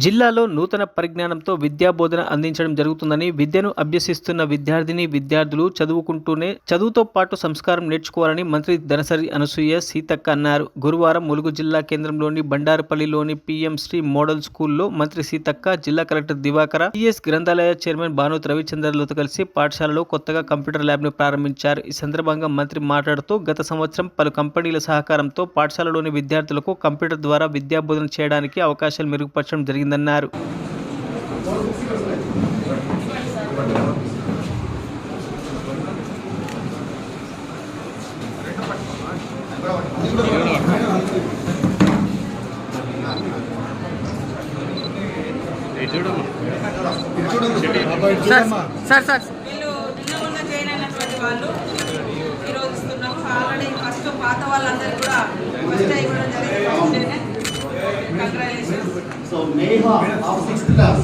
జిల్లాలో నూతన పరిజ్ఞానంతో విద్యా బోధన అందించడం జరుగుతుందని, విద్యను అభ్యసిస్తున్న విద్యార్థులు చదువుతో పాటు సంస్కారం నేర్చుకోవాలని మంత్రి దనసరి అనసూయ సీతక్క అన్నారు. గురువారం ములుగు జిల్లా కేంద్రంలోని బండారుపల్లిలోని పీఎం శ్రీ మోడల్ స్కూల్లో మంత్రి సీతక్క, జిల్లా కలెక్టర్ దివాకర, టీఎస్ గ్రంథాలయ చైర్మన్ భానుత్ రవిచంద్రలతో కలిసి పాఠశాలలో కొత్తగా కంప్యూటర్ ల్యాబ్ను ప్రారంభించారు. ఈ సందర్భంగా మంత్రి మాట్లాడుతూ, గత సంవత్సరం పలు కంపెనీల సహకారంతో పాఠశాలలోని విద్యార్థులకు కంప్యూటర్ ద్వారా విద్యా బోధన చేయడానికి అవకాశాలు మెరుగుపరచడం జరిగిందన్నారు. పాత వాళ్ళందరూ కూడా ఫస్ట్ ఇవ్వడం జరిగింది. So Neha of 6th class.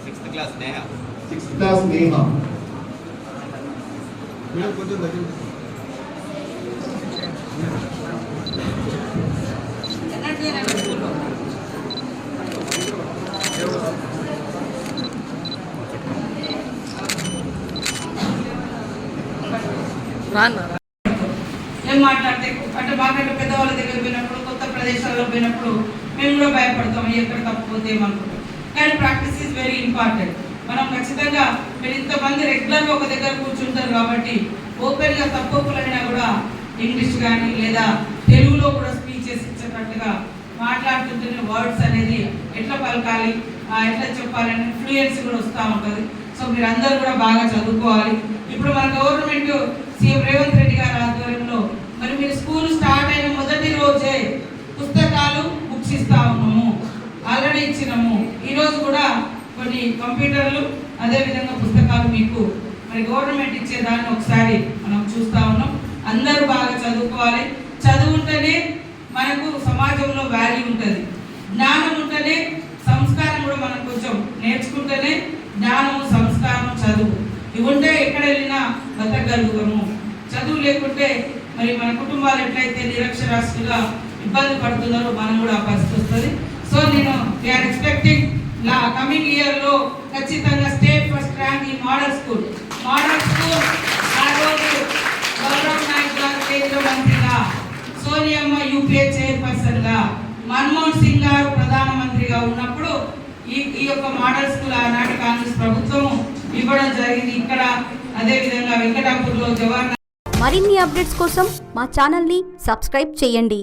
6th class Neha. 6th class Neha. ఏం మాట్లాడితే అంటే మాకంటే పెద్దవాళ్ళ దగ్గర పోయినప్పుడు, కొత్త ప్రదేశాల్లో పోయినప్పుడు మేము కూడా భయపడతాం, ఎక్కడ తప్పిపోతే ఏమనుకుంటాం. కానీ ప్రాక్టీస్ ఈజ్ వెరీ ఇంపార్టెంట్. మనం ఖచ్చితంగా మీరు ఇంతమంది రెగ్యులర్గా ఒక దగ్గర కూర్చుంటారు కాబట్టి ఓపెన్గా తప్పులైనా కూడా ఇంగ్లీష్ కానీ లేదా తెలుగులో కూడా స్పీచెస్ ఇచ్చేటట్టుగా మాట్లాడుతుంటేనే వర్డ్స్ అనేది ఎట్లా పలకాలి, ఎట్లా చెప్పాలని ఫ్లూయెన్సీ కూడా వస్తూ ఉంటుంది. సో మీరు అందరూ కూడా బాగా చదువుకోవాలి. ఇప్పుడు మన గవర్నమెంట్ సీఎం రేవంత్ రెడ్డి గారి ఆధ్వర్యంలో మరి మీరు స్కూల్ స్టార్ట్ అయిన మొదటి రోజే పుస్తకాలు బుక్స్ ఇస్తా ఉన్నాము, ఆల్రెడీ ఇచ్చినాము. ఈరోజు కూడా కొన్ని కంప్యూటర్లు అదేవిధంగా పుస్తకాలు మీకు మరి గవర్నమెంట్ ఇచ్చేదాన్ని ఒకసారి మనం చూస్తూ ఉన్నాం. అందరూ బాగా చదువుకోవాలి. చదువుంటేనే మనకు సమాజంలో వాల్యూ ఉంటుంది. జ్ఞానం ఉంటేనే సంస్కారం కూడా మనం కొంచెం నేర్చుకుంటేనే జ్ఞానము, సంస్కారం, చదువు ఇవి ఉంటే ఎక్కడ వెళ్ళినా బతకగలుగుతాము. చదువు లేకుంటే మరి మన కుటుంబాలు ఎట్లయితే నిరక్షరాస్యులుగా ఇబ్బంది పడుతున్నారో మనం కూడా ఆ పరిస్థితి వస్తుంది. సో నేను వీఆర్ ఎక్స్పెక్టింగ్ కమింగ్ ఇయర్లో ఖచ్చితంగా స్టేట్ ఫస్ట్ ర్యాంక్ ఈ మోడల్ స్కూల్ ఆ రోజు గౌరవ్ నాయక్ గారు కేంద్ర మంత్రిగా, సోనియమ్మ యూపీఏ చైర్పర్సన్గా, మన్మోహన్ సింగ్ గారు ప్రధానమంత్రిగా ఉన్నప్పుడు ఈ యొక్క మోడల్ స్కూల్ ఆనాటి కాంగ్రెస్ ప్రభుత్వము ఇవ్వడం జరిగింది. ఇక్కడ అదేవిధంగా వెంకటాపూర్లో జవహర్. మరిన్ని అప్డేట్స్ కోసం మా ఛానల్ని సబ్స్క్రైబ్ చేయండి.